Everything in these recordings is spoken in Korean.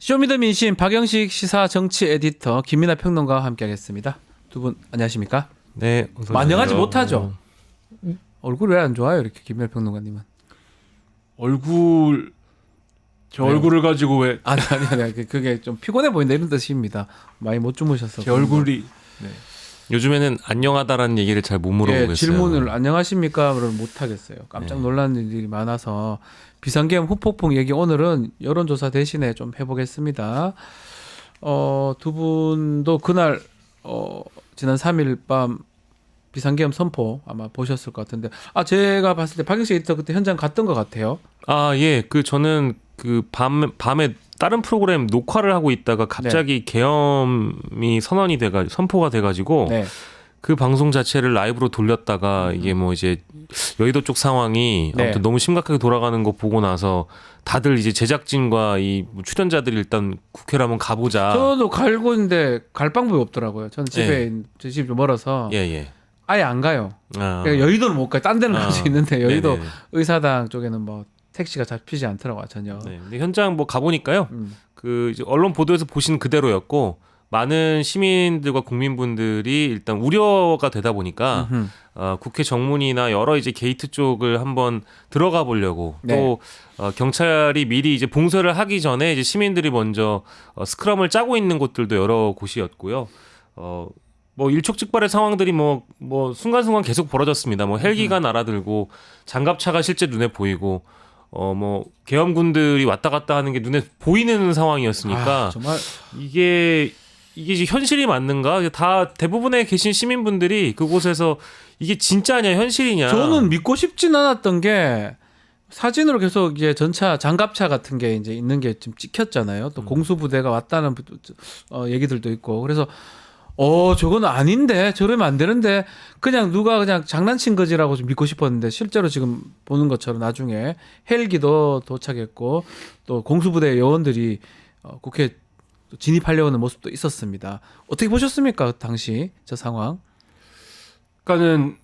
쇼미더민심 박영식 시사 정치 에디터 김민하 평론가와 함께하겠습니다. 두 분 안녕하십니까? 네. 어서 안녕하지 오세요. 못하죠. 얼굴이 왜 안 좋아요, 이렇게 김민하 평론가님은? 얼굴 제 왜요? 얼굴을 가지고 왜 제 아니 그게 좀 피곤해 보인다 이런 뜻입니다. 많이 못 주무셔서. 얼굴이 네. 요즘에는 안녕하다라는 얘기를 잘 못 물어보겠어요. 예, 질문을 안녕하십니까를 못 하겠어요. 깜짝 놀라는 일이 많아서 비상계엄 후폭풍 얘기 오늘은 여론조사 대신에 좀 해보겠습니다. 두 분도 그날 지난 3일 밤 비상계엄 선포 아마 보셨을 것 같은데 제가 봤을 때 박영식 에디터 그때 현장 갔던 것 같아요. 아, 예. 저는 밤에 다른 프로그램 녹화를 하고 있다가 갑자기 계엄이 선포가 돼가지고 네. 그 방송 자체를 라이브로 돌렸다가 이게 뭐 이제 여의도 쪽 상황이 네. 아무튼 너무 심각하게 돌아가는 거 보고 나서 다들 이제 제작진과 이 출연자들이 일단 국회를 한번 가보자. 저도 갈고 있는데 갈 방법이 없더라고요. 저는 제 집이 좀 멀어서 예. 아예 안 가요. 아, 그러니까 여의도는 못 가요. 딴 데는 갈 수 있는데 여의도 네네네. 의사당 쪽에는 뭐 택시가 잡히지 않더라고요, 전혀. 네. 근데 현장 뭐 가보니까요. 음. 이제 언론 보도에서 보신 그대로였고 많은 시민들과 국민분들이 일단 우려가 되다 보니까 국회 정문이나 여러 이제 게이트 쪽을 한번 들어가 보려고 네. 또 경찰이 미리 이제 봉쇄를 하기 전에 이제 시민들이 먼저 스크럼을 짜고 있는 곳들도 여러 곳이었고요. 뭐 일촉즉발의 상황들이 뭐 순간순간 계속 벌어졌습니다. 뭐 헬기가 날아들고 장갑차가 실제 눈에 보이고 뭐 계엄군들이 왔다 갔다 하는 게 눈에 보이는 상황이었으니까 정말 이게 이제 현실이 맞는가? 다 대부분의 계신 시민분들이 그곳에서 이게 진짜냐 현실이냐? 저는 믿고 싶진 않았던 게 사진으로 계속 이제 전차 장갑차 같은 게 이제 있는 게 지금 찍혔잖아요. 또 공수부대가 왔다는 얘기들도 있고 그래서 저건 아닌데 저러면 안 되는데 그냥 누가 그냥 장난친 거지라고 좀 믿고 싶었는데 실제로 지금 보는 것처럼 나중에 헬기도 도착했고 또 공수부대 요원들이 국회 진입하려고 하는 모습도 있었습니다. 어떻게 보셨습니까? 그 당시 저 상황. 그러니까는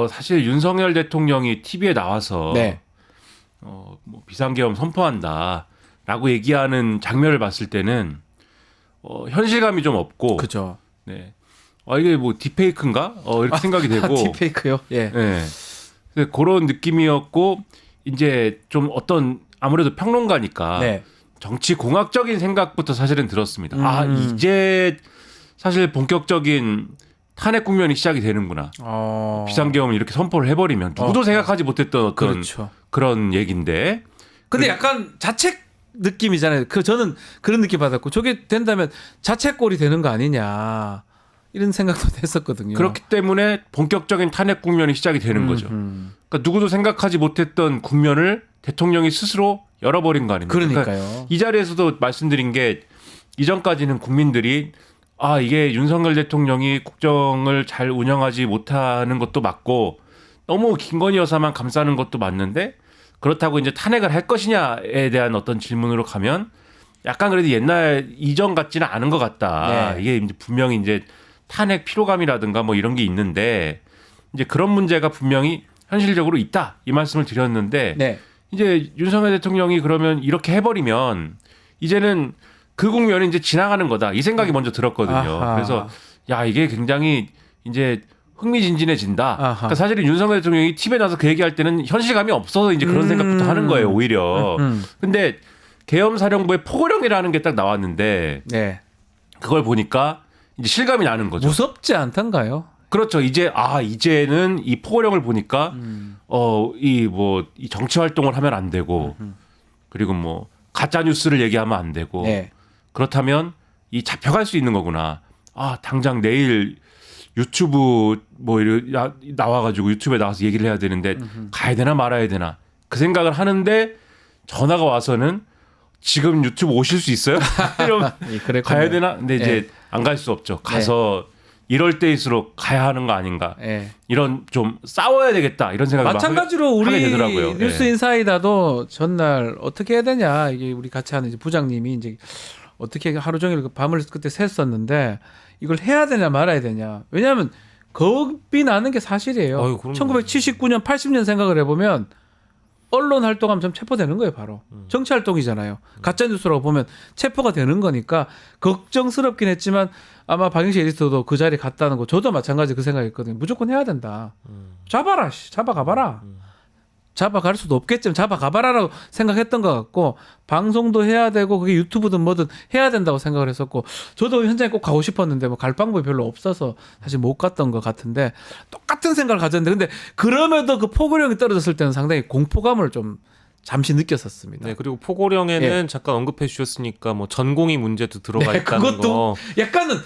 사실 윤석열 대통령이 TV에 나와서 네. 뭐 비상계엄 선포한다라고 얘기하는 장면을 봤을 때는 현실감이 좀 없고 그죠. 네. 이게 뭐 딥페이크인가? 이렇게 생각이 되고 딥페이크요. 예. 네. 그래서 그런 느낌이었고 이제 좀 어떤 아무래도 평론가니까 네. 정치 공학적인 생각부터 사실은 들었습니다. 이제 사실 본격적인 탄핵 국면이 시작이 되는구나. 비상계엄을 이렇게 선포를 해버리면 누구도 생각하지 못했던 어떤 그렇죠. 그런 얘기인데. 근데 약간 자책 느낌이잖아요. 저는 그런 느낌 받았고 저게 된다면 자책골이 되는 거 아니냐 이런 생각도 했었거든요. 그렇기 때문에 본격적인 탄핵 국면이 시작이 되는 거죠. 그러니까 누구도 생각하지 못했던 국면을 대통령이 스스로 열어버린 거 아닙니까? 그러니까요. 그러니까 이 자리에서도 말씀드린 게 이전까지는 국민들이 이게 윤석열 대통령이 국정을 잘 운영하지 못하는 것도 맞고 너무 김건희 여사만 감싸는 것도 맞는데 그렇다고 이제 탄핵을 할 것이냐에 대한 어떤 질문으로 가면 약간 그래도 옛날 이전 같지는 않은 것 같다. 네. 이게 이제 분명히 이제 탄핵 피로감이라든가 뭐 이런 게 있는데 이제 그런 문제가 분명히 현실적으로 있다. 이 말씀을 드렸는데 네. 이제 윤석열 대통령이 그러면 이렇게 해버리면 이제는 그 국면이 이제 지나가는 거다. 이 생각이 먼저 들었거든요. 아하. 그래서 이게 굉장히 이제 흥미진진해진다. 그러니까 사실은 윤석열 대통령이 TV에 나와서 그 얘기할 때는 현실감이 없어서 이제 그런 생각부터 하는 거예요. 오히려. 근데 계엄사령부의 포고령이라는 게 딱 나왔는데 네. 그걸 보니까 이제 실감이 나는 거죠. 무섭지 않던가요? 그렇죠. 이제는 이 포고령을 보니까 이 정치 활동을 하면 안 되고 그리고 뭐 가짜 뉴스를 얘기하면 안 되고 네. 그렇다면 이 잡혀갈 수 있는 거구나. 당장 내일 유튜브 나와가지고 유튜브에 나와서 얘기를 해야 되는데 가야 되나 말아야 되나 그 생각을 하는데 전화가 와서는 지금 유튜브 오실 수 있어요? 이러면 가야 되나? 근데 이제 안 갈 수 없죠. 가서 이럴 때일수록 가야 하는 거 아닌가? 이런 좀 싸워야 되겠다 이런 생각을 마찬가지로 우리 하게 되더라고요. 뉴스 인사이다도 전날 어떻게 해야 되냐 이게 우리 같이 하는 이제 부장님이 이제 어떻게 하루 종일 밤을 그때 샜었는데 이걸 해야 되냐 말아야 되냐 왜냐하면 겁이 나는 게 사실이에요. 1979년 80년 생각을 해보면 언론 활동하면 좀 체포되는 거예요, 바로. 정치 활동이잖아요. 가짜 뉴스라고 보면 체포가 되는 거니까 걱정스럽긴 했지만 아마 박영식 에디터도 그 자리에 갔다는 거 저도 마찬가지 그 생각했거든요. 무조건 해야 된다. 잡아라, 잡아가봐라. 잡아갈 수도 없겠지만 잡아가봐라라고 생각했던 것 같고 방송도 해야 되고 그게 유튜브든 뭐든 해야 된다고 생각을 했었고 저도 현장에 꼭 가고 싶었는데 뭐 갈 방법이 별로 없어서 사실 못 갔던 것 같은데 똑같은 생각을 가졌는데 근데 그럼에도 그 포고령이 떨어졌을 때는 상당히 공포감을 좀 잠시 느꼈었습니다. 네, 그리고 포고령에는 잠깐 언급해 주셨으니까 뭐 전공의 문제도 들어가 있다는 그것도 거. 약간은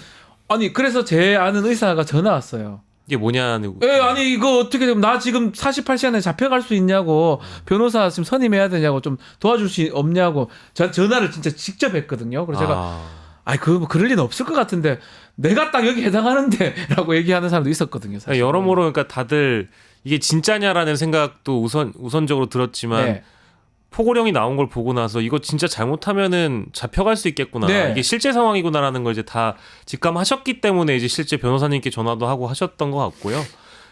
아니 그래서 제 아는 의사가 전화 왔어요. 이게 뭐냐는. 예, 아니 이거 어떻게 되면 나 지금 48시간에 잡혀갈 수 있냐고 변호사 지금 선임해야 되냐고 좀 도와줄 수 없냐고 전화를 진짜 직접 했거든요. 그래서 제가 아이 그럴 리는 없을 것 같은데 내가 딱 여기 해당하는데라고 얘기하는 사람도 있었거든요. 사실. 여러모로 그러니까 다들 이게 진짜냐라는 생각도 우선적으로 들었지만 네. 포고령이 나온 걸 보고 나서 이거 진짜 잘못하면은 잡혀갈 수 있겠구나. 네. 이게 실제 상황이구나라는 걸 이제 다 직감하셨기 때문에 이제 실제 변호사님께 전화도 하고 하셨던 것 같고요.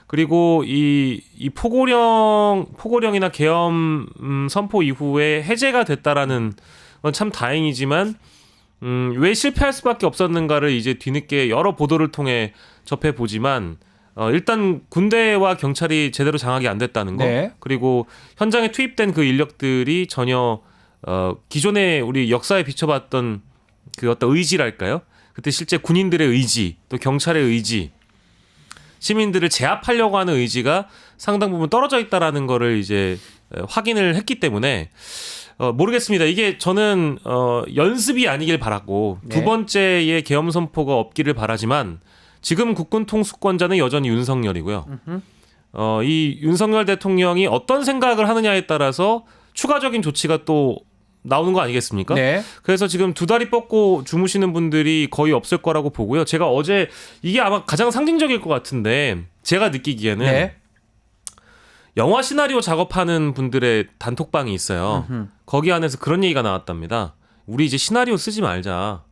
그리고 이 포고령이나 계엄 선포 이후에 해제가 됐다라는 건 참 다행이지만 왜 실패할 수밖에 없었는가를 이제 뒤늦게 여러 보도를 통해 접해 보지만 일단 군대와 경찰이 제대로 장악이 안 됐다는 거. 네. 그리고 현장에 투입된 그 인력들이 전혀 기존에 우리 역사에 비춰봤던 그 어떤 의지랄까요? 그때 실제 군인들의 의지, 또 경찰의 의지, 시민들을 제압하려고 하는 의지가 상당 부분 떨어져 있다라는 거를 이제 확인을 했기 때문에 모르겠습니다. 이게 저는 연습이 아니길 바랐고 네. 두 번째의 계엄 선포가 없기를 바라지만 지금 국군 통수권자는 여전히 윤석열이고요. 이 윤석열 대통령이 어떤 생각을 하느냐에 따라서 추가적인 조치가 또 나오는 거 아니겠습니까? 네. 그래서 지금 두 다리 뻗고 주무시는 분들이 거의 없을 거라고 보고요. 제가 어제 이게 아마 가장 상징적일 것 같은데 제가 느끼기에는 네. 영화 시나리오 작업하는 분들의 단톡방이 있어요. 거기 안에서 그런 얘기가 나왔답니다. 우리 이제 시나리오 쓰지 말자.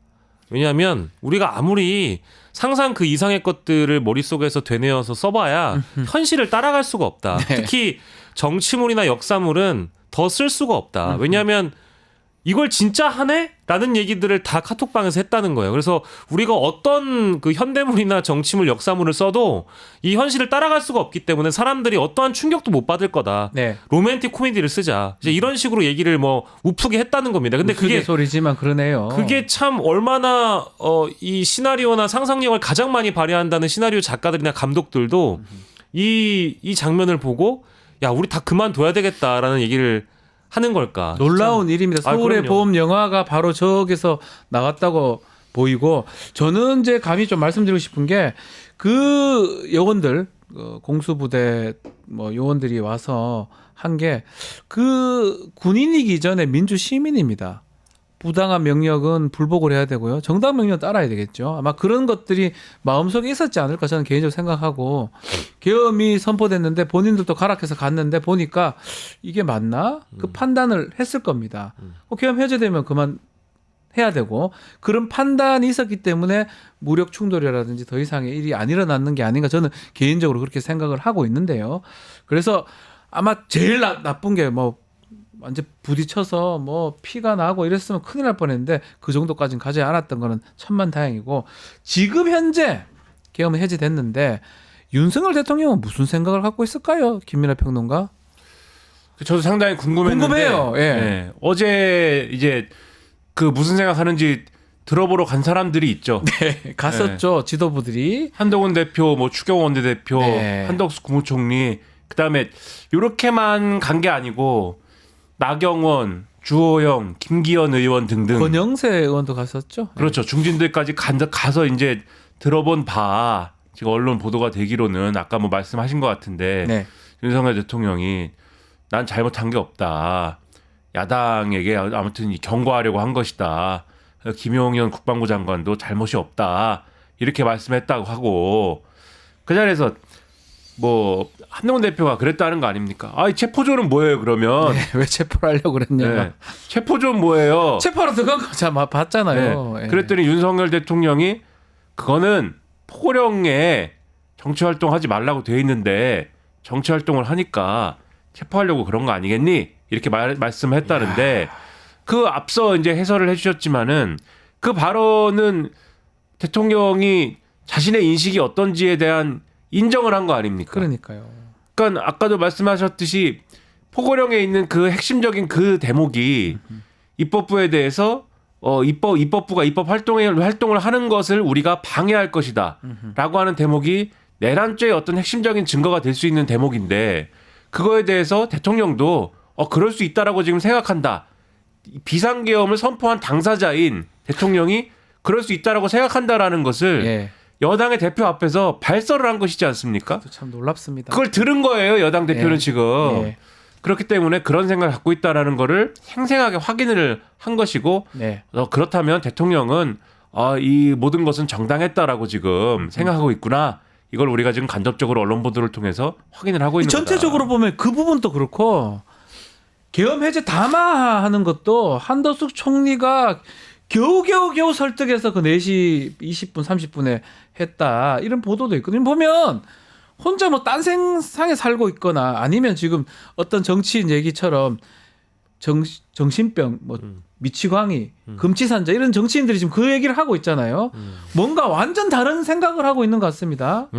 왜냐하면 우리가 아무리 상상 그 이상의 것들을 머릿속에서 되뇌어서 써봐야 현실을 따라갈 수가 없다. 네. 특히 정치물이나 역사물은 더 쓸 수가 없다. 왜냐하면 이걸 진짜 하네? 라는 얘기들을 다 카톡방에서 했다는 거예요. 그래서 우리가 어떤 그 현대물이나 정치물, 역사물을 써도 이 현실을 따라갈 수가 없기 때문에 사람들이 어떠한 충격도 못 받을 거다. 네. 로맨틱 코미디를 쓰자. 이제 이런 식으로 얘기를 뭐 우프게 했다는 겁니다. 근데 그게 소리지만 그러네요. 그게 참 얼마나 이 시나리오나 상상력을 가장 많이 발휘한다는 시나리오 작가들이나 감독들도 이 장면을 보고 야, 우리 다 그만둬야 되겠다라는 얘기를 하는 걸까? 놀라운 일입니다. 서울의 그럼요. 보험 영화가 바로 저기서 나왔다고 보이고 저는 이제 감히 좀 말씀드리고 싶은 게 그 요원들 공수부대 뭐 요원들이 와서 한 게 그 군인이기 전에 민주 시민입니다. 부당한 명령은 불복을 해야 되고요. 정당 명령 따라야 되겠죠. 아마 그런 것들이 마음속에 있었지 않을까 저는 개인적으로 생각하고 계엄이 선포됐는데 본인들도 가락해서 갔는데 보니까 이게 맞나? 그 판단을 했을 겁니다. 계엄 해제되면 그만 해야 되고 그런 판단이 있었기 때문에 무력 충돌이라든지 더 이상의 일이 안 일어났는 게 아닌가 저는 개인적으로 그렇게 생각을 하고 있는데요. 그래서 아마 제일 나쁜 게 뭐 완전 부딪혀서 뭐 피가 나고 이랬으면 큰일 날 뻔했는데 그 정도까지는 가지 않았던 거는 천만다행이고 지금 현재 계엄은 해제됐는데 윤석열 대통령은 무슨 생각을 갖고 있을까요? 김민하 평론가? 저도 상당히 궁금했는데 궁금해요. 예. 예. 어제 이제 그 무슨 생각하는지 들어보러 간 사람들이 있죠. 네, 갔었죠. 지도부들이. 한동훈 대표, 뭐 추경호 원내대표, 네. 한덕수 국무총리, 그다음에 요렇게만 간 게 아니고 나경원, 주호영, 김기현 의원 등등. 권영세 의원도 갔었죠. 그렇죠. 중진들까지 가서 이제 들어본 바 지금 언론 보도가 되기로는 아까 뭐 말씀하신 것 같은데 네. 윤석열 대통령이 난 잘못한 게 없다. 야당에게 아무튼 경고하려고 한 것이다. 김용현 국방부 장관도 잘못이 없다. 이렇게 말씀했다고 하고 그 자리에서 뭐 한동훈 대표가 그랬다는 거 아닙니까? 아, 이 체포조는 뭐예요 그러면? 네, 왜 체포를 하려고 그랬냐. 네. 체포조는 뭐예요? 체포로 들어간 거 참 봤잖아요. 네. 예. 그랬더니 윤석열 대통령이 그거는 포고령에 정치활동하지 말라고 돼 있는데 정치활동을 하니까 체포하려고 그런 거 아니겠니? 이렇게 말씀을 했다는데 그 앞서 이제 해설을 해주셨지만은 그 발언은 대통령이 자신의 인식이 어떤지에 대한 인정을 한 거 아닙니까? 그러니까요. 그러니까 아까도 말씀하셨듯이 포고령에 있는 그 핵심적인 그 대목이 입법부에 대해서 입법부가 입법 활동을 하는 것을 우리가 방해할 것이다라고 하는 대목이 내란죄의 어떤 핵심적인 증거가 될 수 있는 대목인데 그거에 대해서 대통령도 그럴 수 있다라고 지금 생각한다. 비상계엄을 선포한 당사자인 대통령이 그럴 수 있다라고 생각한다라는 것을 예. 여당의 대표 앞에서 발설을 한 것이지 않습니까? 참 놀랍습니다. 그걸 들은 거예요, 여당 대표는 예. 지금. 예. 그렇기 때문에 그런 생각을 갖고 있다라는 거를 생생하게 확인을 한 것이고 네. 그렇다면 대통령은 이 모든 것은 정당했다라고 지금 생각하고 있구나. 이걸 우리가 지금 간접적으로 언론 보도를 통해서 확인을 하고 있는 거다. 전체적으로 보면 그 부분도 그렇고 계엄 해제 담화하는 것도 한덕수 총리가 겨우 설득해서 그 4시 20분 30분에 했다. 이런 보도도 있거든요. 보면 혼자 뭐 딴 세상에 살고 있거나 아니면 지금 어떤 정치인 얘기처럼 정신병 뭐 미치광이 금치산자 이런 정치인들이 지금 그 얘기를 하고 있잖아요. 뭔가 완전 다른 생각을 하고 있는 것 같습니다.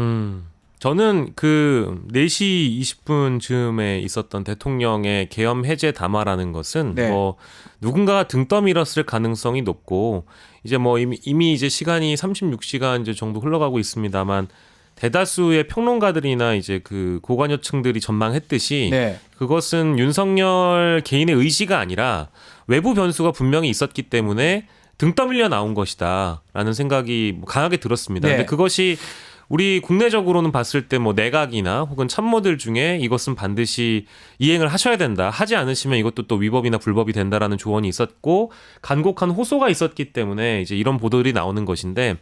저는 그 4시 20분쯤에 있었던 대통령의 계엄 해제 담화라는 것은 네. 뭐 누군가가 등 떠밀었을 가능성이 높고 이제 뭐 이미 이제 시간이 36시간 이제 정도 흘러가고 있습니다만 대다수의 평론가들이나 이제 그 고관여층들이 전망했듯이 네. 그것은 윤석열 개인의 의지가 아니라 외부 변수가 분명히 있었기 때문에 등 떠밀려 나온 것이다라는 생각이 강하게 들었습니다. 네. 근데 그것이 우리 국내적으로는 봤을 때 뭐 내각이나 혹은 참모들 중에 이것은 반드시 이행을 하셔야 된다. 하지 않으시면 이것도 또 위법이나 불법이 된다라는 조언이 있었고 간곡한 호소가 있었기 때문에 이제 이런 보도들이 나오는 것인데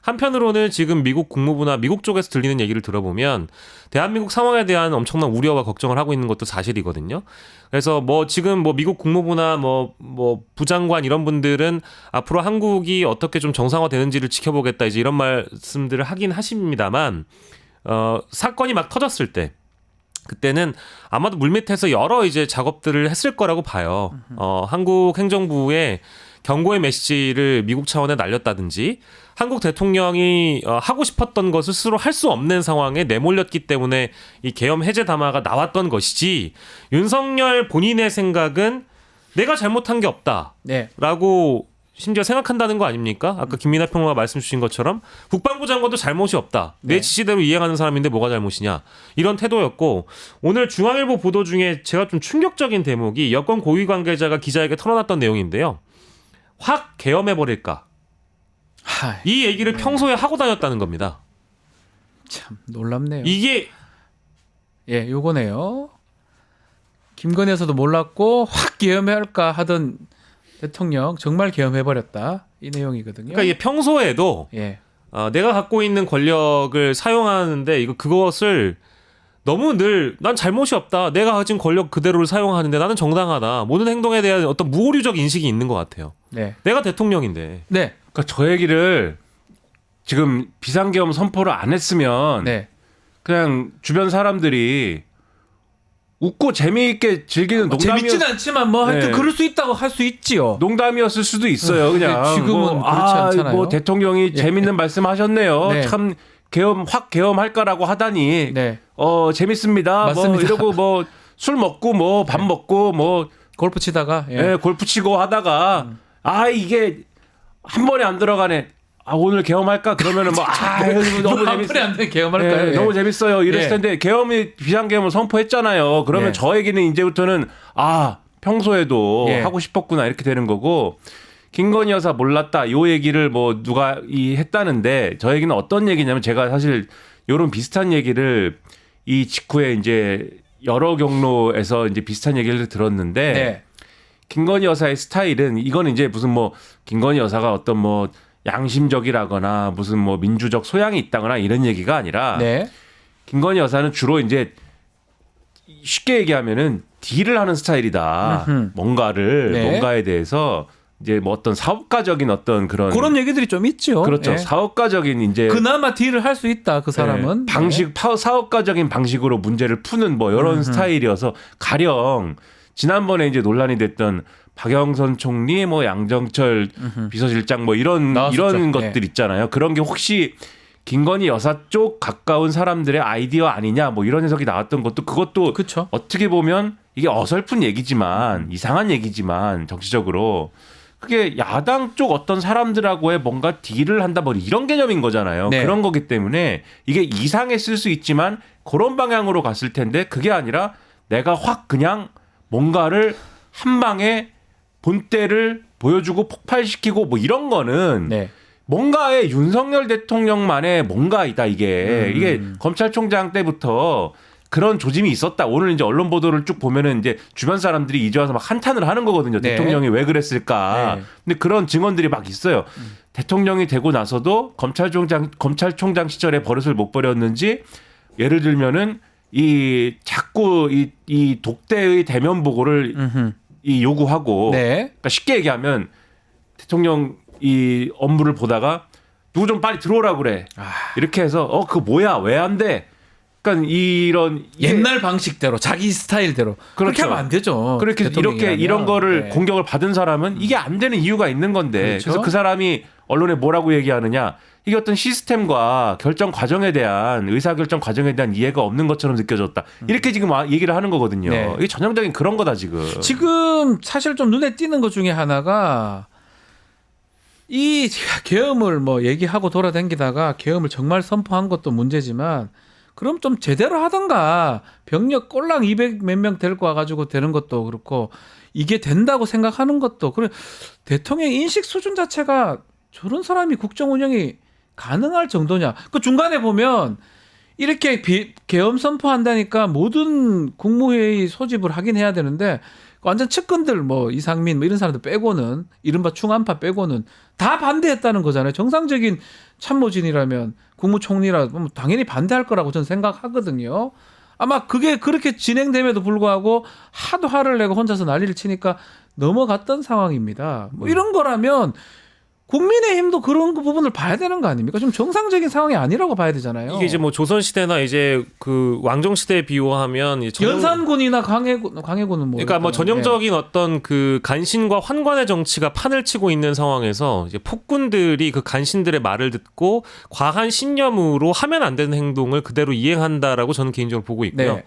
한편으로는 지금 미국 국무부나 미국 쪽에서 들리는 얘기를 들어보면 대한민국 상황에 대한 엄청난 우려와 걱정을 하고 있는 것도 사실이거든요. 그래서 뭐 지금 뭐 미국 국무부나 뭐 부장관 이런 분들은 앞으로 한국이 어떻게 좀 정상화되는지를 지켜보겠다 이제 이런 말씀들을 하긴 하십니다만 사건이 막 터졌을 때 그때는 아마도 물밑에서 여러 이제 작업들을 했을 거라고 봐요. 한국 행정부의 경고의 메시지를 미국 차원에 날렸다든지 한국 대통령이 하고 싶었던 것을 스스로 할 수 없는 상황에 내몰렸기 때문에 이 계엄 해제 담화가 나왔던 것이지 윤석열 본인의 생각은 내가 잘못한 게 없다라고 네. 심지어 생각한다는 거 아닙니까? 아까 김민하 평론가 말씀 주신 것처럼 국방부 장관도 잘못이 없다. 내 네. 지시대로 이행하는 사람인데 뭐가 잘못이냐. 이런 태도였고 오늘 중앙일보 보도 중에 제가 좀 충격적인 대목이 여권 고위 관계자가 기자에게 털어놨던 내용인데요. 확 계엄해버릴까. 이 얘기를 평소에 하고 다녔다는 겁니다. 참 놀랍네요. 이게 예, 요거네요. 김건희에서도 몰랐고 확 계엄할까 하던 대통령 정말 계엄해버렸다. 이 내용이거든요. 그러니까 이게 평소에도 예. 내가 갖고 있는 권력을 사용하는데 그것을 너무 늘 난 잘못이 없다. 내가 가진 권력 그대로를 사용하는데 나는 정당하다. 모든 행동에 대한 어떤 무오류적 인식이 있는 것 같아요. 네. 내가 대통령인데. 네. 그러니까 저 얘기를 지금 비상계엄 선포를 안 했으면 네. 그냥 주변 사람들이 웃고 재미있게 즐기는 재밌진 않지만 뭐 하여튼 네. 그럴 수 있다고 할 수 있지요. 농담이었을 수도 있어요. 그냥 지금은 그렇지 않잖아요. 뭐 대통령이 예. 재밌는 말씀하셨네요. 네. 참 확 계엄할까라고 하다니 네. 재밌습니다. 맞습니다. 뭐 이러고 뭐 술 먹고 뭐 밥 먹고 뭐 골프 치다가 예. 골프 치고 하다가 이게 한 번에 안 들어가네. 오늘 계엄할까 그러면은 뭐 너무 한 번에 안 되는 계엄할까요? 예. 너무 재밌어요. 이랬을 예. 텐데 비상계엄을 선포했잖아요. 그러면 예. 저 얘기는 이제부터는 평소에도 예. 하고 싶었구나 이렇게 되는 거고 김건희 여사 몰랐다 요 얘기를 뭐 누가 했다는데 저 얘기는 어떤 얘기냐면 제가 사실 요런 비슷한 얘기를 이 직후에 이제 여러 경로에서 이제 비슷한 얘기를 들었는데 네. 김건희 여사의 스타일은 이건 이제 무슨 뭐 김건희 여사가 어떤 뭐 양심적이라거나 무슨 뭐 민주적 소양이 있다거나 이런 얘기가 아니라 네. 김건희 여사는 주로 이제 쉽게 얘기하면은 딜을 하는 스타일이다. 음흠. 네. 뭔가에 대해서 이제 뭐 어떤 사업가적인 어떤 그런 얘기들이 좀 있죠. 그렇죠. 예. 사업가적인 이제 그나마 딜을 할 수 있다. 그 사람은. 사업가적인 방식으로 문제를 푸는 뭐 이런 스타일이어서 가령 지난번에 이제 논란이 됐던 박영선 총리 뭐 양정철 비서실장 뭐 이런 나왔었죠. 것들 있잖아요. 그런 게 혹시 김건희 여사 쪽 가까운 사람들의 아이디어 아니냐 뭐 이런 해석이 나왔던 것도 그것도 그쵸. 어떻게 보면 이게 어설픈 얘기지만 이상한 얘기지만 정치적으로 그게 야당 쪽 어떤 사람들하고의 뭔가 딜을 한다 뭐 이런 개념인 거잖아요. 네. 그런 거기 때문에 이게 이상했을 수 있지만 그런 방향으로 갔을 텐데 그게 아니라 내가 확 그냥 뭔가를 한 방에 본때를 보여주고 폭발시키고 뭐 이런 거는 네. 뭔가의 윤석열 대통령만의 뭔가이다 이게 검찰총장 때부터 그런 조짐이 있었다. 오늘 이제 언론 보도를 쭉 보면은 이제 주변 사람들이 이제 와서 막 한탄을 하는 거거든요. 네. 대통령이 왜 그랬을까. 네. 근데 그런 증언들이 막 있어요. 대통령이 되고 나서도 검찰총장 시절에 버릇을 못 버렸는지 예를 들면은 이 자꾸 이 독대의 대면 보고를 이 요구하고 네. 그러니까 쉽게 얘기하면 대통령 이 업무를 보다가 누구 좀 빨리 들어오라 그래. 이렇게 해서 그거 뭐야 왜 안 돼? 그러니까 이런 옛날 방식대로 자기 스타일대로 그렇게 그렇죠. 하면 안 되죠. 그렇게 이렇게 대통령이라면. 이런 거를 네. 공격을 받은 사람은 이게 안 되는 이유가 있는 건데 그렇죠. 그래서 그 사람이 언론에 뭐라고 얘기하느냐 이게 어떤 시스템과 결정 과정에 대한 의사결정 과정에 대한 이해가 없는 것처럼 느껴졌다 이렇게 지금 얘기를 하는 거거든요. 네. 이게 전형적인 그런 거다 지금. 지금 사실 좀 눈에 띄는 것 중에 하나가 이 계엄을 뭐 얘기하고 돌아다니다가 계엄을 정말 선포한 것도 문제지만 그럼 좀 제대로 하던가 병력 꼴랑 200 몇 명 데리고 와가지고 되는 것도 그렇고 이게 된다고 생각하는 것도 그래 대통령 인식 수준 자체가 저런 사람이 국정 운영이 가능할 정도냐. 그 중간에 보면 이렇게 계엄 선포한다니까 모든 국무회의 소집을 하긴 해야 되는데 완전 측근들 뭐 이상민 뭐 이런 사람들 빼고는 이른바 충안파 빼고는 다 반대했다는 거잖아요. 정상적인 참모진이라면 국무총리라면 당연히 반대할 거라고 저는 생각하거든요. 아마 그게 그렇게 진행됨에도 불구하고 하도 화를 내고 혼자서 난리를 치니까 넘어갔던 상황입니다. 뭐 이런 거라면 국민의힘도 그런 부분을 봐야 되는 거 아닙니까? 좀 정상적인 상황이 아니라고 봐야 되잖아요. 이게 이제 뭐 조선 시대나 이제 그 왕정 시대에 비유하면 연산군이나 강해군은 뭐 그러니까 뭐 전형적인 어떤 그 간신과 환관의 정치가 판을 치고 있는 상황에서 이제 폭군들이 그 간신들의 말을 듣고 과한 신념으로 하면 안 되는 행동을 그대로 이행한다라고 저는 개인적으로 보고 있고요. 네.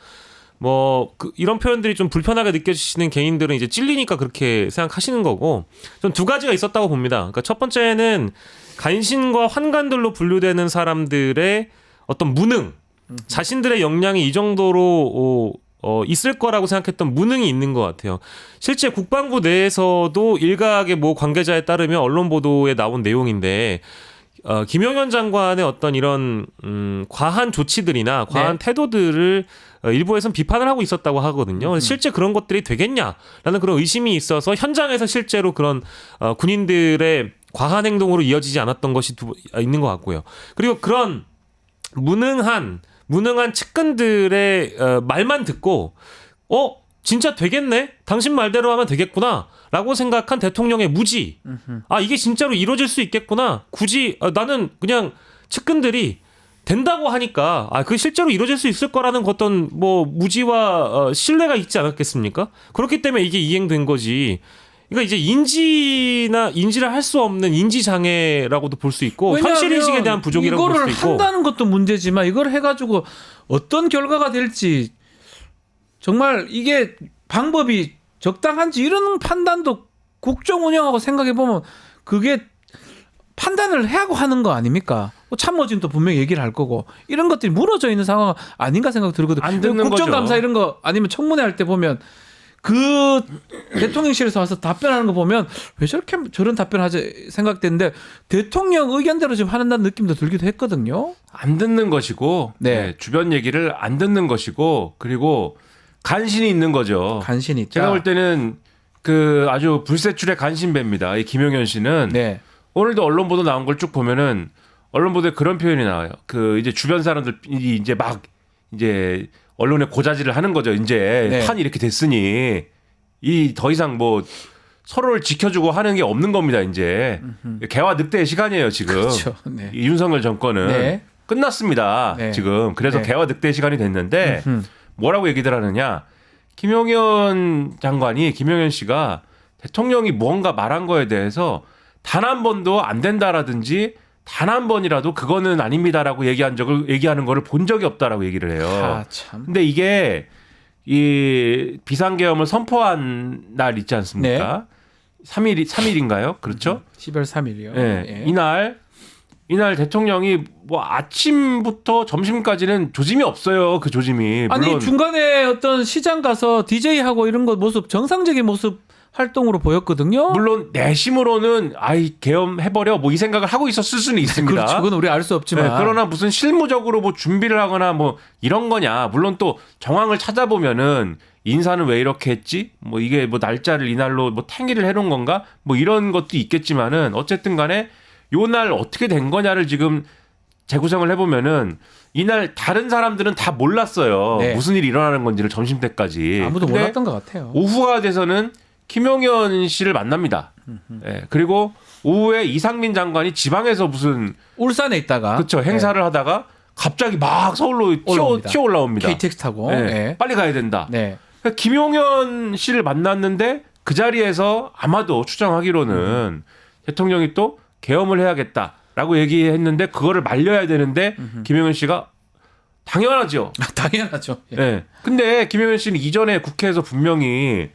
뭐 이런 표현들이 좀 불편하게 느껴지시는 개인들은 이제 찔리니까 그렇게 생각하시는 거고 전 두 가지가 있었다고 봅니다. 그러니까 첫 번째는 간신과 환관들로 분류되는 사람들의 어떤 무능, 자신들의 역량이 이 정도로 있을 거라고 생각했던 무능이 있는 것 같아요. 실제 국방부 내에서도 일각의 뭐 관계자에 따르면 언론 보도에 나온 내용인데 김용현 장관의 어떤 이런 과한 조치들이나 과한 태도들을 일부에서는 비판을 하고 있었다고 하거든요. 실제 그런 것들이 되겠냐라는 그런 의심이 있어서 현장에서 실제로 그런 군인들의 과한 행동으로 이어지지 않았던 것이 있는 것 같고요. 그리고 그런 무능한 측근들의 말만 듣고 진짜 되겠네? 당신 말대로 하면 되겠구나 라고 생각한 대통령의 무지. 이게 진짜로 이루어질 수 있겠구나. 굳이 나는 그냥 측근들이 된다고 하니까 그 실제로 이루어질 수 있을 거라는 어떤 뭐 무지와 신뢰가 있지 않았겠습니까? 그렇기 때문에 이게 이행된 거지. 그러니까 이제 인지를 할 수 없는 인지 장애라고도 볼 수 있고 현실 인식에 대한 부족이라고 볼 수 있고 이거를 한다는 것도 문제지만 이걸 해가지고 어떤 결과가 될지 정말 이게 방법이 적당한지 이런 판단도 국정 운영하고 생각해 보면 그게 판단을 해야 하는 거 아닙니까? 참모진도 분명히 얘기를 할 거고 이런 것들이 무너져 있는 상황 아닌가 생각 들거든요. 안 듣는 국정감사 거죠. 이런 거 아니면 청문회 할 때 보면 그 대통령실에서 와서 답변하는 거 보면 왜 저렇게 저런 답변하지 생각되는데 대통령 의견대로 지금 하는다는 느낌도 들기도 했거든요. 안 듣는 것이고 네. 주변 얘기를 안 듣는 것이고 그리고 간신이 있는 거죠. 간신히 있다. 제가 볼 때는 그 아주 불세출의 간신배입니다. 이 김용현 씨는 네. 오늘도 언론 보도 나온 걸 쭉 보면은 언론 보도에 그런 표현이 나와요. 그 이제 주변 사람들이 이제 막 이제 언론에 고자질을 하는 거죠. 이제 네. 판이 이렇게 됐으니 이 더 이상 뭐 서로를 지켜주고 하는 게 없는 겁니다. 이제 개와 늑대의 시간이에요. 지금 그렇죠. 네. 이 윤석열 정권은 네. 끝났습니다. 네. 지금 그래서 네. 개와 늑대의 시간이 됐는데 뭐라고 얘기들 하느냐? 김용현 씨가 대통령이 무언가 말한 거에 대해서 단 한 번도 안 된다라든지 단 한 번이라도 그거는 아닙니다라고 얘기하는 거를 본 적이 없다라고 얘기를 해요. 아, 참. 근데 이게 이 비상계엄을 선포한 날 있지 않습니까? 3일인가요? 그렇죠? 12월 3일이요. 네. 이날 대통령이 뭐 아침부터 점심까지는 조짐이 없어요. 그 조짐이. 아니 물론 중간에 어떤 시장 가서 DJ 하고 이런 거 모습 정상적인 모습 활동으로 보였거든요. 물론 내심으로는 계엄 해버려 뭐 이 생각을 하고 있었을 수는 있습니다. 그렇죠. 그건 우리 알 수 없지만. 네, 그러나 무슨 실무적으로 뭐 준비를 하거나 뭐 이런 거냐. 물론 또 정황을 찾아보면은 인사는 왜 이렇게 했지? 뭐 이게 뭐 날짜를 이날로 뭐 탱이를 해놓은 건가? 뭐 이런 것도 있겠지만은 어쨌든 간에 요 날 어떻게 된 거냐를 지금 재구성을 해보면은 이날 다른 사람들은 다 몰랐어요. 네. 무슨 일이 일어나는 건지를 점심 때까지. 아무도 근데 몰랐던 것 같아요. 오후가 돼서는 김용현 씨를 만납니다. 예, 그리고 오후에 이상민 장관이 지방에서 무슨 울산에 있다가 그렇죠 행사를 하다가 갑자기 막 서울로 튀어 올라옵니다. KTX 타고. 예, 네. 빨리 가야 된다. 네. 그러니까 김용현 씨를 만났는데 그 자리에서 아마도 추정하기로는 대통령이 또 계엄을 해야겠다라고 얘기했는데 그거를 말려야 되는데 김용현 씨가 당연하죠. 당연하죠. 예. 예. 근데 김용현 씨는 이전에 국회에서 분명히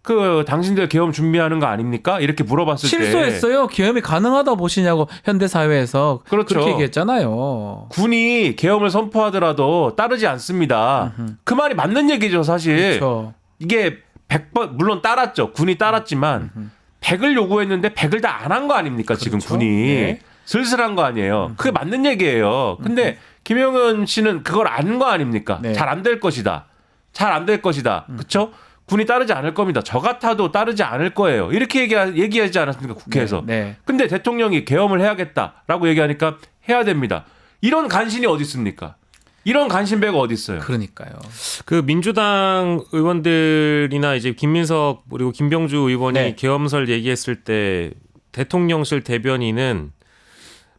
그 당신들 계엄 준비하는 거 아닙니까? 이렇게 물어봤을 때 실수했어요. 계엄이 가능하다 보시냐고 현대 사회에서 그렇죠. 그렇게 얘기했잖아요. 군이 계엄을 선포하더라도 따르지 않습니다. 그 말이 맞는 얘기죠, 사실. 그렇죠. 이게 100번 물론 따랐죠. 군이 따랐지만 100을 요구했는데 100을 다 안 한 거 아닙니까? 지금 그렇죠. 군이 네. 슬슬한 거 아니에요. 그게 맞는 얘기예요. 근데 김용현 씨는 그걸 아는 거 아닙니까? 네. 잘 안 될 것이다. 잘 안 될 것이다. 그렇죠? 군이 따르지 않을 겁니다. 저 같아도 따르지 않을 거예요. 이렇게 얘기하지 않았습니까? 국회에서. 네. 네. 근데 대통령이 계엄을 해야겠다라고 얘기하니까 해야 됩니다. 이런 간신이 어디 있습니까? 이런 간신배가 어디 있어요? 그러니까요. 그 민주당 의원들이나 이제 김민석 그리고 김병주 의원이 네. 계엄설 얘기했을 때 대통령실 대변인은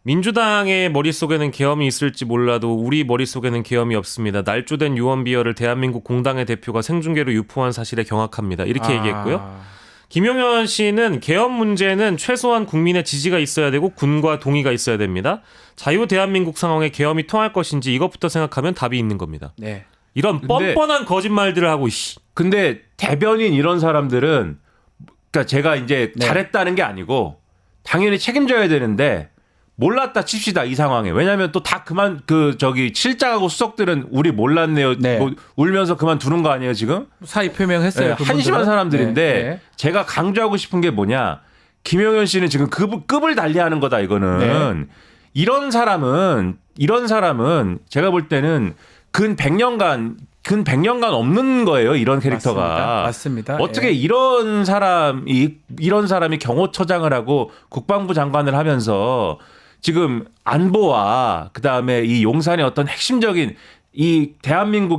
민주당의 머릿속에는 계엄이 있을지 몰라도 우리 머릿속에는 계엄이 없습니다. 날조된 유언비어를 대한민국 공당의 대표가 생중계로 유포한 사실에 경악합니다. 이렇게 얘기했고요. 김용현 씨는 계엄 문제는 최소한 국민의 지지가 있어야 되고 군과 동의가 있어야 됩니다. 자유 대한민국 상황에 계엄이 통할 것인지 이것부터 생각하면 답이 있는 겁니다. 네. 이런 근데- 뻔뻔한 거짓말들을 하고 근데 대변인 이런 사람들은 그러니까 제가 이제 네. 잘했다는 게 아니고 당연히 책임져야 되는데 몰랐다 칩시다 이 상황에. 왜냐하면 또 다 그만 실장하고 수석들은 우리 몰랐네요. 네. 뭐 울면서 그만 두는 거 아니에요 지금? 사의 표명했어요. 네, 그분들은. 한심한 사람들인데 네. 네. 제가 강조하고 싶은 게 뭐냐? 김용현 씨는 지금 급을 달리하는 거다 이거는. 네. 이런 사람은 제가 볼 때는 근 100년간 없는 거예요. 이런 캐릭터가. 맞습니다. 어떻게 예. 이런 사람이 경호처장을 하고 국방부 장관을 하면서 지금 안보와 그다음에 이 용산의 어떤 핵심적인 이 대한민국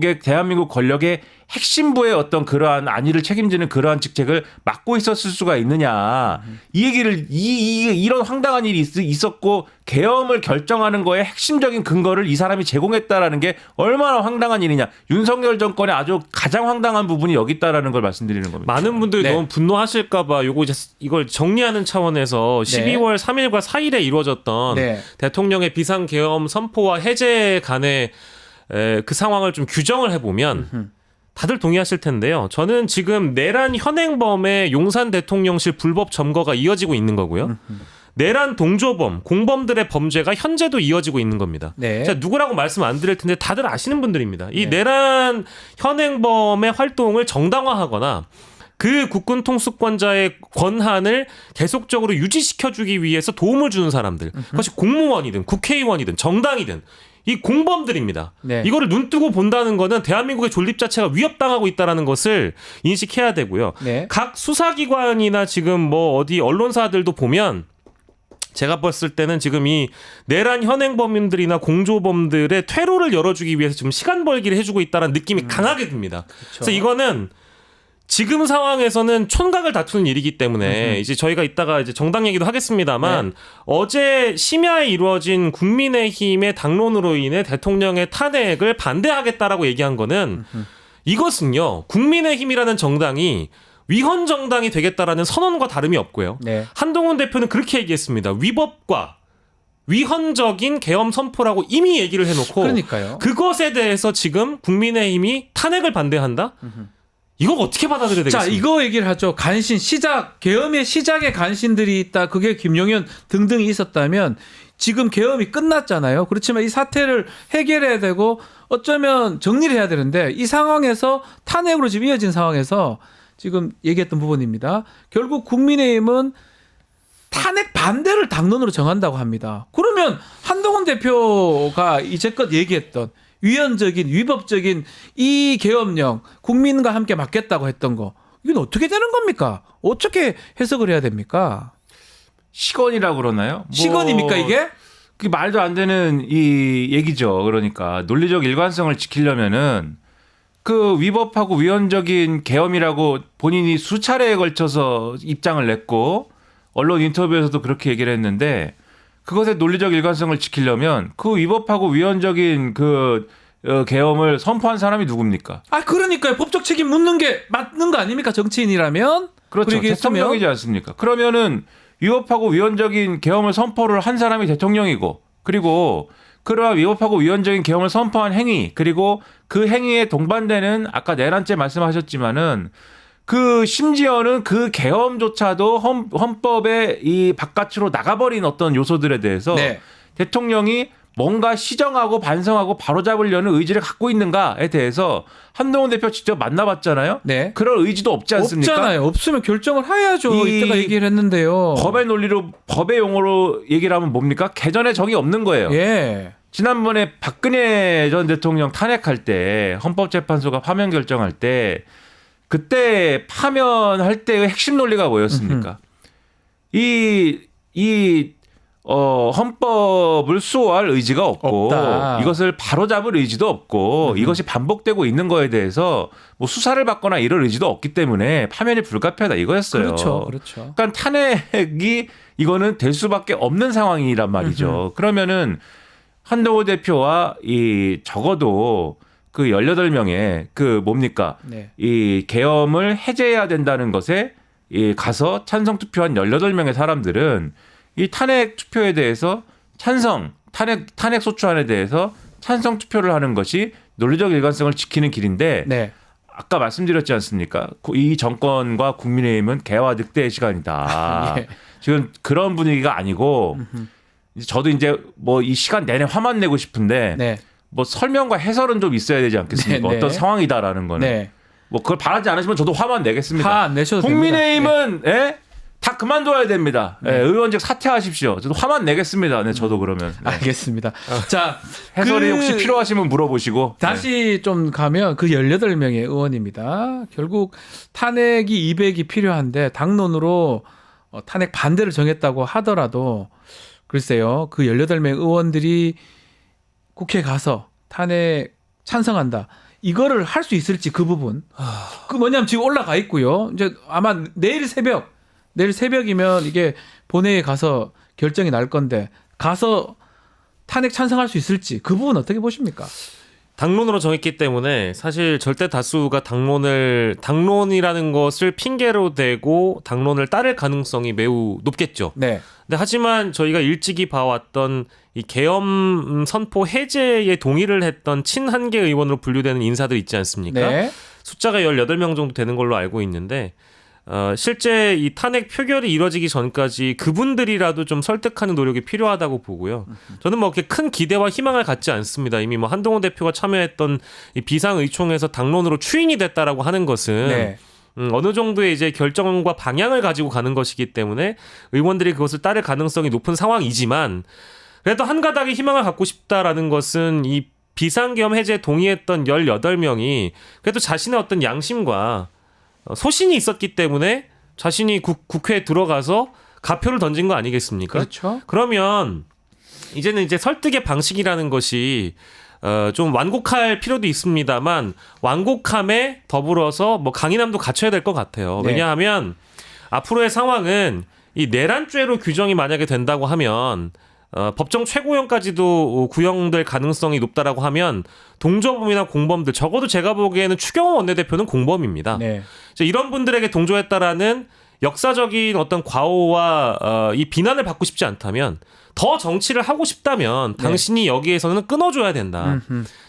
권력의 핵심부의 어떤 그러한 안위를 책임지는 그러한 직책을 맡고 있었을 수가 있느냐. 이 얘기를 이런 황당한 일이 있었고 계엄을 결정하는 거에 핵심적인 근거를 이 사람이 제공했다라는 게 얼마나 황당한 일이냐. 윤석열 정권의 아주 가장 황당한 부분이 여기 있다라는 걸 말씀드리는 겁니다. 많은 분들이 네. 너무 분노하실까봐 이걸 정리하는 차원에서 네. 12월 3일과 4일에 이루어졌던 네. 대통령의 비상계엄 선포와 해제 간의 그 상황을 좀 규정을 해보면 다들 동의하실 텐데요. 저는 지금 내란 현행범의 용산 대통령실 불법 점거가 이어지고 있는 거고요. 내란 동조범, 공범들의 범죄가 현재도 이어지고 있는 겁니다. 네. 제가 누구라고 말씀 안 드릴 텐데 다들 아시는 분들입니다. 이 내란 현행범의 활동을 정당화하거나 그 국군 통수권자의 권한을 계속적으로 유지시켜주기 위해서 도움을 주는 사람들, 그것이 공무원이든 국회의원이든 정당이든 이 공범들입니다. 네. 이거를 눈뜨고 본다는 거는 대한민국의 존립 자체가 위협당하고 있다는 것을 인식해야 되고요. 네. 각 수사기관이나 지금 뭐 어디 언론사들도 보면 제가 봤을 때는 지금 이 내란 현행범인들이나 공조범들의 퇴로를 열어주기 위해서 지금 시간 벌기를 해주고 있다는 느낌이 강하게 듭니다. 그래서 이거는 지금 상황에서는 촌각을 다투는 일이기 때문에 이제 저희가 이따가 이제 정당 얘기도 하겠습니다만 어제 심야에 이루어진 국민의힘의 당론으로 인해 대통령의 탄핵을 반대하겠다라고 얘기한 거는 이것은요 국민의힘이라는 정당이 위헌 정당이 되겠다라는 선언과 다름이 없고요. 네. 한동훈 대표는 그렇게 얘기했습니다. 위법과 위헌적인 계엄 선포라고 이미 얘기를 해놓고 그러니까요. 그것에 대해서 지금 국민의힘이 탄핵을 반대한다? 이거 어떻게 받아들여야 되겠습니까? 자, 이거 얘기를 하죠. 간신 시작 계엄의 시작에 간신들이 있다. 그게 김용현 등등이 있었다면 지금 계엄이 끝났잖아요. 그렇지만 이 사태를 해결해야 되고 어쩌면 정리를 해야 되는데 이 상황에서 탄핵으로 지금 이어진 상황에서 지금 얘기했던 부분입니다. 결국 국민의힘은 탄핵 반대를 당론으로 정한다고 합니다. 그러면 한동훈 대표가 이제껏 얘기했던 위헌적인 위법적인 이 계엄령 국민과 함께 막겠다고 했던 거 이건 어떻게 되는 겁니까? 어떻게 해석을 해야 됩니까? 시건이라고 그러나요? 시건입니까 이게? 그 말도 안 되는 이 얘기죠. 그러니까 논리적 일관성을 지키려면은 그 위법하고 위헌적인 계엄이라고 본인이 수차례에 걸쳐서 입장을 냈고 언론 인터뷰에서도 그렇게 얘기를 했는데 그것의 논리적 일관성을 지키려면 그 위법하고 위헌적인 그 계엄을 선포한 사람이 누굽니까? 아 그러니까요. 법적 책임 묻는 게 맞는 거 아닙니까? 정치인이라면 그렇죠. 그러게 했으면. 대통령이지 않습니까? 그러면은 위법하고 위헌적인 계엄을 선포를 한 사람이 대통령이고 그리고 그러한 위법하고 위헌적인 계엄을 선포한 행위 그리고 그 행위에 동반되는 아까 내란죄 말씀하셨지만은 그 심지어는 그 계엄조차도 헌법의 이 바깥으로 나가버린 어떤 요소들에 대해서 네. 대통령이 뭔가 시정하고 반성하고 바로잡으려는 의지를 갖고 있는가에 대해서 한동훈 대표 직접 만나봤잖아요. 네. 그럴 의지도 없지 않습니까? 없잖아요. 없으면 결정을 해야죠. 이 이때가 얘기를 했는데요. 법의 논리로 법의 용어로 얘기를 하면 뭡니까? 개전의 정이 없는 거예요. 예. 지난번에 박근혜 전 대통령 탄핵할 때 헌법재판소가 파면 결정할 때 그때 파면할 때의 핵심 논리가 뭐였습니까? 헌법을 수호할 의지가 없고 없다. 이것을 바로잡을 의지도 없고 이것이 반복되고 있는 거에 대해서 뭐 수사를 받거나 이럴 의지도 없기 때문에 파면이 불가피하다 이거였어요. 그렇죠. 그렇죠. 그러니까 탄핵이 이거는 될 수밖에 없는 상황이란 말이죠. 그러면은 한동훈 대표와 이 적어도 그 18명의 그 뭡니까? 네. 이 계엄을 해제해야 된다는 것에 이 가서 찬성 투표한 18명의 사람들은 이 탄핵 투표에 대해서 탄핵 소추안에 대해서 찬성 투표를 하는 것이 논리적 일관성을 지키는 길인데 네. 아까 말씀드렸지 않습니까? 이 정권과 국민의힘은 개와 늑대의 시간이다. 예. 지금 그런 분위기가 아니고 저도 이제 뭐 이 시간 내내 화만 내고 싶은데 네. 뭐 설명과 해설은 좀 있어야 되지 않겠습니까? 네, 네. 어떤 상황이다라는 거는. 네. 뭐 그걸 바라지 않으시면 저도 화만 내겠습니다. 화 안 내셔도 국민의힘은 예? 다 그만둬야 됩니다. 네. 예, 의원직 사퇴하십시오. 저도 화만 내겠습니다. 네, 저도 그러면. 네. 알겠습니다. 자, 해설이 혹시 필요하시면 물어보시고. 다시 좀 가면 그 18명의 의원입니다. 결국 탄핵이 200이 필요한데 당론으로 탄핵 반대를 정했다고 하더라도 글쎄요. 그 18명 의원들이 국회에 가서 탄핵 찬성한다. 이거를 할 수 있을지 그 부분. 그 뭐냐면 지금 올라가 있고요. 이제 아마 내일 새벽이면 이게 본회의에 가서 결정이 날 건데 가서 탄핵 찬성할 수 있을지 그 부분 어떻게 보십니까? 당론으로 정했기 때문에 사실 절대 다수가 당론이라는 것을 핑계로 대고 당론을 따를 가능성이 매우 높겠죠. 네. 근데 하지만 저희가 일찍이 봐왔던 이 계엄 선포 해제에 동의를 했던 친한계 의원으로 분류되는 인사들 있지 않습니까? 네. 숫자가 18명 정도 되는 걸로 알고 있는데 실제 이 탄핵 표결이 이뤄지기 전까지 그분들이라도 좀 설득하는 노력이 필요하다고 보고요. 저는 뭐 그렇게 큰 기대와 희망을 갖지 않습니다. 이미 뭐 한동훈 대표가 참여했던 이 비상의총에서 당론으로 추인이 됐다라고 하는 것은 네. 어느 정도의 이제 결정과 방향을 가지고 가는 것이기 때문에 의원들이 그것을 따를 가능성이 높은 상황이지만 그래도 한 가닥의 희망을 갖고 싶다라는 것은 이 비상계엄 해제에 동의했던 18명이 그래도 자신의 어떤 양심과 소신이 있었기 때문에 자신이 국회에 들어가서 가표를 던진 거 아니겠습니까? 그렇죠. 그러면 이제는 이제 설득의 방식이라는 것이 좀 완곡할 필요도 있습니다만 완곡함에 더불어서 뭐 강인함도 갖춰야 될 것 같아요. 네. 왜냐하면 앞으로의 상황은 이 내란죄로 규정이 만약에 된다고 하면 법정 최고형까지도 구형될 가능성이 높다라고 하면 동조범이나 공범들 적어도 제가 보기에는 추경호 원내대표는 공범입니다. 네. 이런 분들에게 동조했다라는 역사적인 어떤 과오와 이 비난을 받고 싶지 않다면 더 정치를 하고 싶다면 당신이 여기에서는 끊어줘야 된다.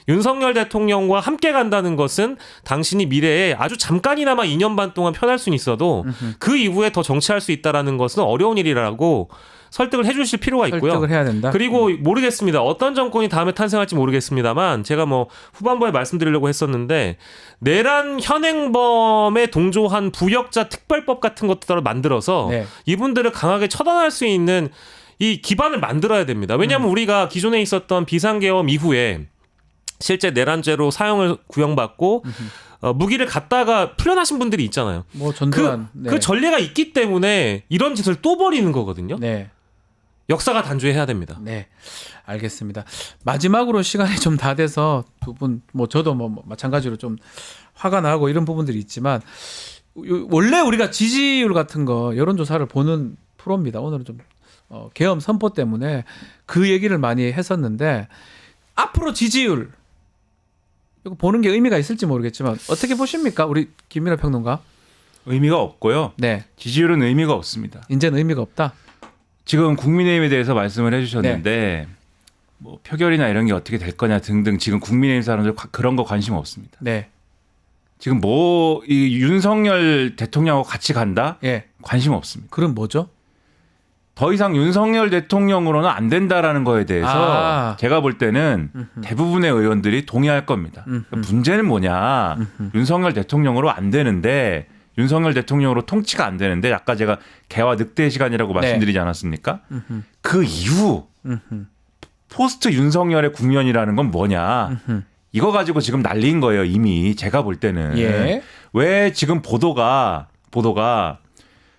윤석열 대통령과 함께 간다는 것은 당신이 미래에 아주 잠깐이나마 2년 반 동안 편할 수는 있어도 그 이후에 더 정치할 수 있다라는 것은 어려운 일이라고 설득을 해주실 필요가 있고요. 설득을 해야 된다. 그리고 모르겠습니다. 어떤 정권이 다음에 탄생할지 모르겠습니다만 제가 뭐 후반부에 말씀드리려고 했었는데 내란 현행범에 동조한 부역자 특별법 같은 것들을 만들어서 네. 이분들을 강하게 처단할 수 있는 이 기반을 만들어야 됩니다. 왜냐하면 우리가 기존에 있었던 비상계엄 이후에 실제 내란죄로 사형을 구형받고 무기를 갖다가 풀려나신 분들이 있잖아요. 뭐 전두환. 그 전례가 있기 때문에 이런 짓을 또 벌이는 거거든요. 네. 역사가 단죄해야 됩니다. 네. 알겠습니다. 마지막으로 시간이 좀 다 돼서 두 분, 뭐 저도 뭐 마찬가지로 좀 화가 나고 이런 부분들이 있지만 원래 우리가 지지율 같은 거 여론조사를 보는 프로입니다. 오늘은 좀 계엄 선포 때문에 그 얘기를 많이 했었는데 앞으로 지지율 이거 보는 게 의미가 있을지 모르겠지만 어떻게 보십니까? 우리 김민하 평론가. 의미가 없고요. 네. 지지율은 의미가 없습니다. 이제는 의미가 없다. 지금 국민의힘에 대해서 말씀을 해주셨는데 뭐 표결이나 이런 게 어떻게 될 거냐 등등 지금 국민의힘 사람들 그런 거 관심 없습니다. 네. 지금 뭐 이 윤석열 대통령하고 같이 간다? 예. 관심 없습니다. 그럼 뭐죠? 더 이상 윤석열 대통령으로는 안 된다라는 거에 대해서 제가 볼 때는 대부분의 의원들이 동의할 겁니다. 문제는 뭐냐? 윤석열 대통령으로 안 되는데 윤석열 대통령으로 통치가 안 되는데 아까 제가 개와 늑대의 시간이라고 말씀드리지 않았습니까? 그 이후 포스트 윤석열의 국면이라는 건 뭐냐? 이거 가지고 지금 난리인 거예요. 이미 제가 볼 때는. 예. 왜 지금 보도가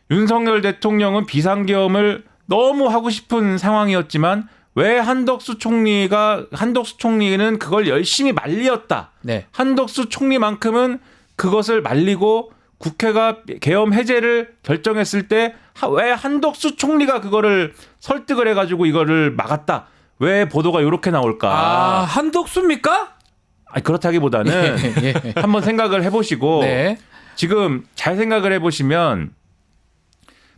윤석열 대통령은 비상계엄을 너무 하고 싶은 상황이었지만 왜 한덕수 총리는 그걸 열심히 말리었다. 네. 한덕수 총리만큼은 그것을 말리고 국회가 계엄 해제를 결정했을 때 왜 한덕수 총리가 그거를 설득을 해가지고 이거를 막았다. 왜 보도가 이렇게 나올까? 한독수입니까? 아니, 그렇다기보다는 예. 한번 생각을 해보시고 네. 지금 잘 생각을 해보시면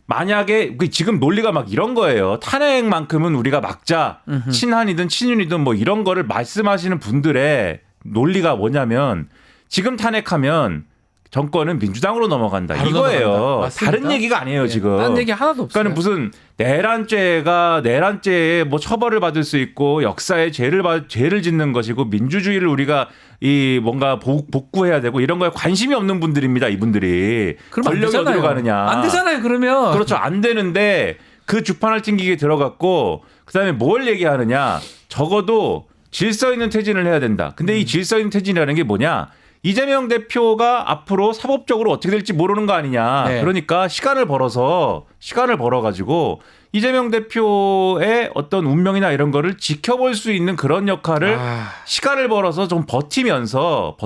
만약에 지금 논리가 막 이런 거예요. 탄핵만큼은 우리가 막자. 친한이든 친윤이든 뭐 이런 거를 말씀하시는 분들의 논리가 뭐냐면 지금 탄핵하면 정권은 민주당으로 넘어간다. 바로 이거예요. 넘어간다. 다른 얘기가 아니에요, 지금. 딴 얘기 하나도 없어요. 그러니까 무슨 내란죄에 뭐 처벌을 받을 수 있고 역사에 죄를 짓는 것이고 민주주의를 우리가 이 뭔가 복구해야 되고 이런 거에 관심이 없는 분들입니다. 이분들이 그럼 안 권력이 되잖아요. 어디로 가느냐? 안 되잖아요. 그러면 그렇죠. 안 되는데 그 주판을 튕기게 들어갔고 그다음에 뭘 얘기하느냐? 적어도 질서 있는 퇴진을 해야 된다. 근데 이 질서 있는 퇴진이라는 게 뭐냐? 이재명 대표가 앞으로 사법적으로 어떻게 될지 모르는 거 아니냐. 네. 그러니까 시간을 벌어가지고 이재명 대표의 어떤 운명이나 이런 거를 지켜볼 수 있는 그런 역할을 시간을 벌어서 좀 버티면서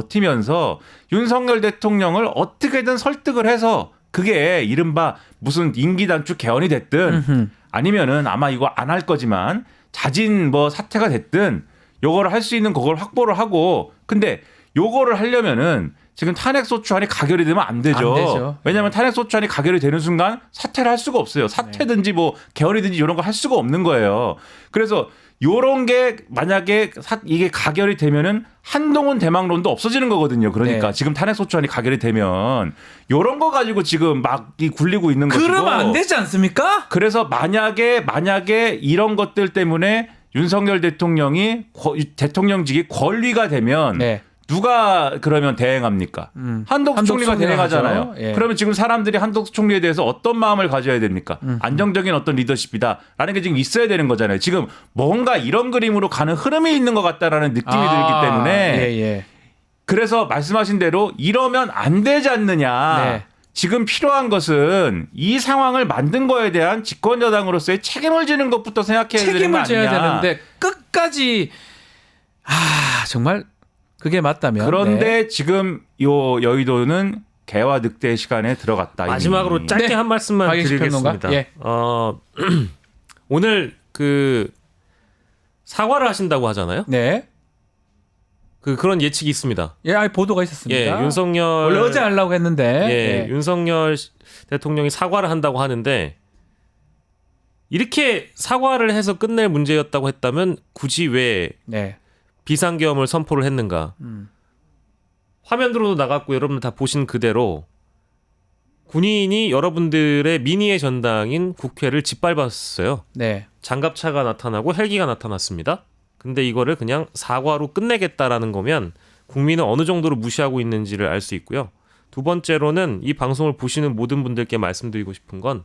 윤석열 대통령을 어떻게든 설득을 해서 그게 이른바 무슨 임기 단축 개헌이 됐든 아니면은 아마 이거 안 할 거지만 자진 뭐 사퇴가 됐든 요거를 할 수 있는 그걸 확보를 하고 근데 요거를 하려면은 지금 탄핵소추안이 가결이 되면 안 되죠. 왜냐하면 탄핵소추안이 가결이 되는 순간 사퇴를 할 수가 없어요. 사퇴든지 뭐 개헌이든지 이런 거 할 수가 없는 거예요. 그래서 요런 게 만약에 이게 가결이 되면은 한동훈 대망론도 없어지는 거거든요. 그러니까 지금 탄핵소추안이 가결이 되면 요런 거 가지고 지금 막 굴리고 있는 거고. 그러면 안 되지 않습니까? 그래서 만약에 이런 것들 때문에 윤석열 대통령이 대통령직이 권리가 되면 누가 그러면 대행합니까? 한덕수 총리가 대행하잖아요. 예. 그러면 지금 사람들이 한덕수 총리에 대해서 어떤 마음을 가져야 됩니까? 안정적인 어떤 리더십이다라는 게 지금 있어야 되는 거잖아요. 지금 뭔가 이런 그림으로 가는 흐름이 있는 것 같다라는 느낌이 들기 때문에 그래서 말씀하신 대로 이러면 안 되지 않느냐. 지금 필요한 것은 이 상황을 만든 거에 대한 집권여당으로서의 책임을 지는 것부터 생각해야 되는 거 아니냐. 책임을 져야 되는데 끝까지 정말 그게 맞다면 그런데 네. 지금 요 여의도는 개와 늑대의 시간에 들어갔다. 이미. 마지막으로 짧게 네. 한 말씀만 박영식 드리겠습니다. 평론가? 예. 오늘 그 사과를 하신다고 하잖아요. 네. 그런 예측이 있습니다. 예, 보도가 있었습니다. 예, 윤석열 원래 어제 하려고 했는데 예, 윤석열 대통령이 사과를 한다고 하는데 이렇게 사과를 해서 끝낼 문제였다고 했다면 굳이 왜 네. 비상계엄을 선포를 했는가? 화면으로도 나갔고 여러분들 다 보신 그대로 군인이 여러분들의 민의의 전당인 국회를 짓밟았어요. 네. 장갑차가 나타나고 헬기가 나타났습니다. 근데 이거를 그냥 사과로 끝내겠다라는 거면 국민은 어느 정도로 무시하고 있는지를 알 수 있고요. 두 번째로는 이 방송을 보시는 모든 분들께 말씀드리고 싶은 건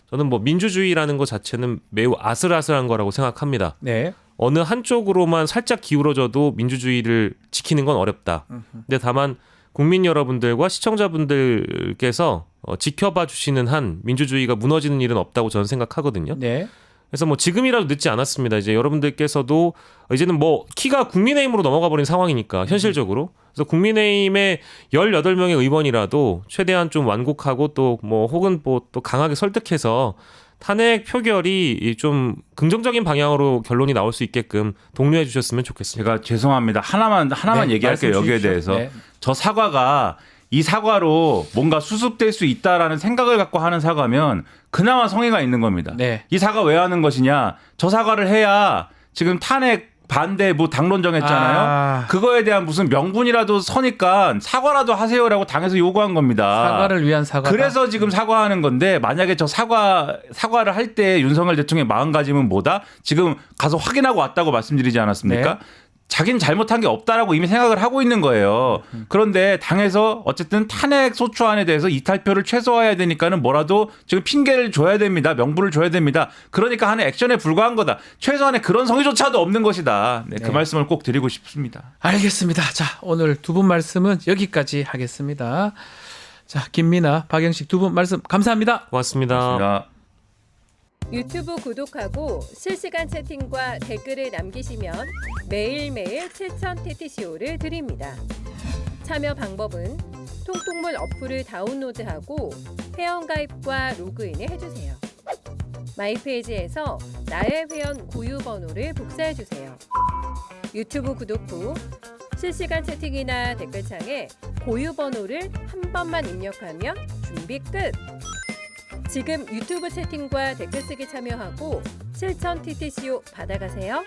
저는 뭐 민주주의라는 것 자체는 매우 아슬아슬한 거라고 생각합니다. 네. 어느 한쪽으로만 살짝 기울어져도 민주주의를 지키는 건 어렵다. 근데 다만 국민 여러분들과 시청자분들께서 지켜봐 주시는 한 민주주의가 무너지는 일은 없다고 저는 생각하거든요. 네. 그래서 뭐 지금이라도 늦지 않았습니다. 이제 여러분들께서도 이제는 뭐 키가 국민의힘으로 넘어가 버린 상황이니까 현실적으로. 그래서 국민의힘의 18명의 의원이라도 최대한 좀 완곡하고 또 뭐 혹은 뭐 또 강하게 설득해서 탄핵 표결이 좀 긍정적인 방향으로 결론이 나올 수 있게끔 독려해 주셨으면 좋겠습니다. 제가 죄송합니다. 하나만 네, 얘기할게요. 말씀 여기에 주십시오. 대해서. 네. 저 사과가 이 사과로 뭔가 수습될 수 있다라는 생각을 갖고 하는 사과면 그나마 성의가 있는 겁니다. 네. 이 사과 왜 하는 것이냐? 저 사과를 해야 지금 탄핵 반대 뭐 당론 정했잖아요. 아. 그거에 대한 무슨 명분이라도 서니까 사과라도 하세요라고 당에서 요구한 겁니다. 사과를 위한 사과. 그래서 지금 사과하는 건데 만약에 저 사과를 할 때 윤석열 대통령의 마음가짐은 뭐다? 지금 가서 확인하고 왔다고 말씀드리지 않았습니까? 네. 자기는 잘못한 게 없다라고 이미 생각을 하고 있는 거예요. 그런데 당에서 어쨌든 탄핵 소추안에 대해서 이탈표를 최소화해야 되니까는 뭐라도 지금 핑계를 줘야 됩니다. 명분을 줘야 됩니다. 그러니까 하는 액션에 불과한 거다. 최소한의 그런 성의조차도 없는 것이다. 네, 그 네. 말씀을 꼭 드리고 싶습니다. 알겠습니다. 자, 오늘 두 분 말씀은 여기까지 하겠습니다. 자, 김민아, 박영식 두 분 말씀 감사합니다. 고맙습니다. 고맙습니다. 유튜브 구독하고 실시간 채팅과 댓글을 남기시면 매일매일 7,000TTCO를 드립니다. 참여 방법은 통통물 어플을 다운로드하고 회원가입과 로그인을 해주세요. 마이페이지에서 나의 회원 고유 번호를 복사해주세요. 유튜브 구독 후 실시간 채팅이나 댓글창에 고유 번호를 한 번만 입력하면 준비 끝! 지금 유튜브 채팅과 댓글 쓰기 참여하고 7,000TTCO 받아가세요.